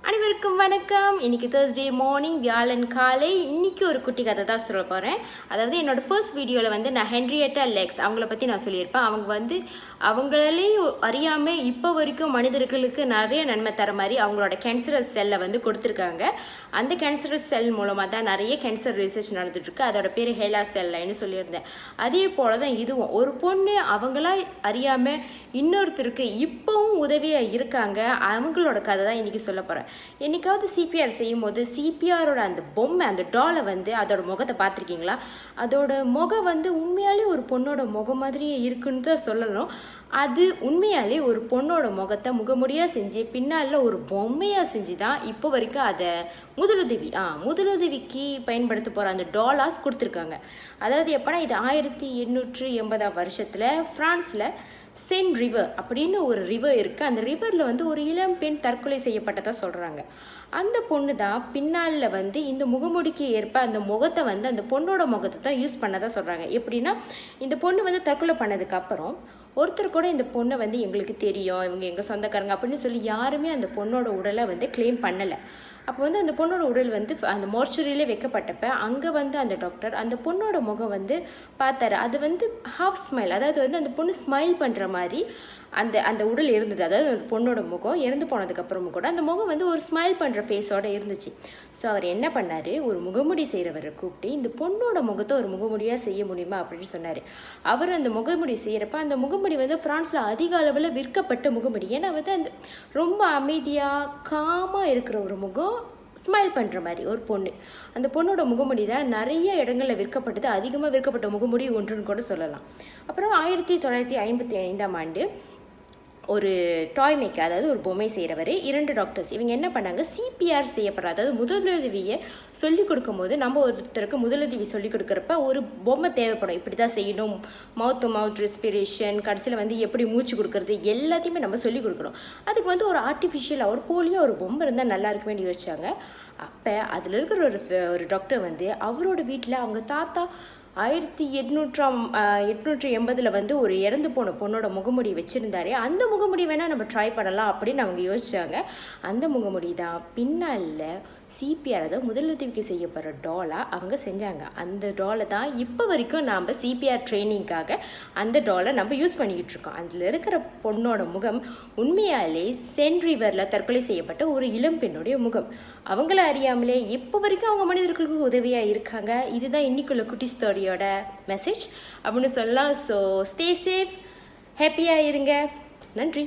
அனைவருக்கும் வணக்கம். இன்றைக்கி தேர்ஸ்டே மார்னிங், வியாழன் காலை. இன்றைக்கி ஒரு குட்டி கதை தான் சொல்ல போகிறேன். அதாவது என்னோடய ஃபர்ஸ்ட் வீடியோவில் நான் ஹென்ரியட்டா லெக்ஸ் அவங்கள பற்றி நான் சொல்லியிருப்பேன். அவங்க அவங்களே அறியாமல் இப்போ வரைக்கும் மனிதர்களுக்கு நிறைய நன்மை தர மாதிரி அவங்களோட கேன்சரஸ் செல்லை கொடுத்துருக்காங்க. அந்த கேன்சரஸ் செல் மூலமாக தான் நிறைய கேன்சர் ரிசர்ச் நடந்துட்டுருக்கு. அதோட பேர் ஹேலா செல்லைன்னு சொல்லியிருந்தேன். அதே போல் தான் இதுவும் ஒரு பொண்ணு அவங்களா அறியாமல் இன்னொருத்தருக்கு இப்போவும் உதவியாக இருக்காங்க. அவங்களோட கதை தான் இன்றைக்கி சொல்ல போகிறேன். என்னைக்காவது சிபிஆர் செய்யும் போது சிபிஆரோட அந்த பொம்மை, அந்த டாலை அதோட முகத்தை பார்த்துருக்கீங்களா? அதோட முகம் உண்மையாலே ஒரு பொண்ணோட முகம் மாதிரியே இருக்குன்னு தான் சொல்லணும். அது உண்மையாலே ஒரு பொண்ணோட முகத்தை முகமுடியாக செஞ்சு பின்னால் ஒரு பொம்மையாக செஞ்சு தான் இப்போ வரைக்கும் அதை முதலுதவிக்கு பயன்படுத்த போகிற அந்த டாலாஸ் கொடுத்துருக்காங்க. அதாவது எப்போனா இது 1880ஆம் வருஷத்தில் ஃப்ரான்ஸில் சென் ரிவர் அப்படின்னு ஒரு ரிவர் இருக்குது. அந்த ரிவரில் ஒரு இளம் பெண் தற்கொலை செய்யப்பட்டதாக சொல்கிறாங்க. அந்த பொண்ணு தான் பின்னால் இந்த முகமுடிக்கு ஏற்ப அந்த முகத்தை அந்த பொண்ணோட முகத்தை தான் யூஸ் பண்ணதாக சொல்கிறாங்க. எப்படின்னா, இந்த பொண்ணு தற்கொலை பண்ணதுக்கப்புறம் ஒருத்தர் கூட இந்த பொண்ணை எங்களுக்கு தெரியும், இவங்க எங்கள் சொந்தக்காரங்க அப்படின்னு சொல்லி யாருமே அந்த பொண்ணோட உடலை கிளைம் பண்ணலை. அப்போ அந்த பொண்ணோட உடல் அந்த மோர்ச்சரியிலே வைக்கப்பட்டப்ப அங்கே அந்த டாக்டர் அந்த பொண்ணோட முகம் பார்த்தாரு. அது ஹாஃப் ஸ்மைல், அதாவது அந்த பொண்ணு ஸ்மைல் பண்ணுற மாதிரி அந்த உடல் இருந்தது. அதாவது அந்த பொண்ணோட முகம் இறந்து போனதுக்கப்புறமும் கூட அந்த முகம் ஒரு ஸ்மைல் பண்ணுற ஃபேஸோடு இருந்துச்சு. ஸோ அவர் என்ன பண்ணார், ஒரு முகமுடி செய்கிறவரை கூப்பிட்டு இந்த பொண்ணோட முகத்தை ஒரு முகமுடியாக செய்ய முடியுமா அப்படின்னு சொன்னார். அவர் அந்த முகமுடி செய்கிறப்ப அந்த முகமுடி ஃப்ரான்ஸில் அதிக அளவில் விற்கப்பட்ட முகமுடி. ஏன்னா அந்த ரொம்ப அமைதியாக காமாக இருக்கிற ஒரு முகம், ஸ்மைல் பண்ணுற மாதிரி ஒரு பொண்ணு. அந்த பொண்ணோட முகமுடி தான் நிறைய இடங்களில் விற்கப்பட்டது. அதிகமாக விற்கப்பட்ட முகமுடி ஒன்றுன்னு கூட சொல்லலாம். அப்புறம் 1955ஆம் ஆண்டு ஒரு டாய் மேக்கர், அதாவது ஒரு பொம்மை செய்கிறவர், 2 டாக்டர்ஸ் இவங்க என்ன பண்ணாங்க, சிபிஆர் செய்யப்படுற, அதாவது முதலுதவியை சொல்லிக் கொடுக்கும் போது நம்ம ஒருத்தருக்கு முதலுதவி சொல்லிக் கொடுக்குறப்ப ஒரு பொம்மை தேவைப்படும். இப்படி தான் செய்யணும், மவுத் டு மவுத் ரெஸ்பிரேஷன், கடைசியில் எப்படி மூச்சு கொடுக்குறது, எல்லாத்தையுமே நம்ம சொல்லிக் கொடுக்குறோம். அதுக்கு ஒரு ஆர்டிஃபிஷியலாக ஒரு போலியாக ஒரு பொம்மை இருந்தால் நல்லா இருக்குமே யோசிச்சாங்க. அப்போ அதில் இருக்கிற ஒரு டாக்டர் அவரோட வீட்டில் அவங்க தாத்தா 1880 ஒரு இறந்து போன பொண்ணோட முகமுடி வச்சுருந்தாரு. அந்த முகமுடி வேணால் நம்ம ட்ரை பண்ணலாம் அப்படின்னு அவங்க யோசிச்சாங்க. அந்த முகமுடி தான் பின்னால் சிபிஆர், அதாவது முதலுதவிக்கு செய்யப்படுற டாலாக அவங்க செஞ்சாங்க. அந்த டாலை தான் இப்போ வரைக்கும் நாம் சிபிஆர் ட்ரைனிங்காக அந்த டாலை நம்ம யூஸ் பண்ணிக்கிட்டு இருக்கோம். அதில் இருக்கிற பொண்ணோட முகம் உண்மையாலே சென் ரிவரில் தற்கொலை செய்யப்பட்ட ஒரு இளம் பெண்ணுடைய முகம். அவங்கள அறியாமலே இப்போ வரைக்கும் அவங்க மனிதர்களுக்கு உதவியாக இருக்காங்க. இதுதான் இன்னைக்குள்ள குட்டி ஸ்டோரியோட மெசேஜ் அப்படின்னு சொல்லலாம். ஸோ ஸ்டே சேஃப், ஹாப்பியாக இருங்க. நன்றி.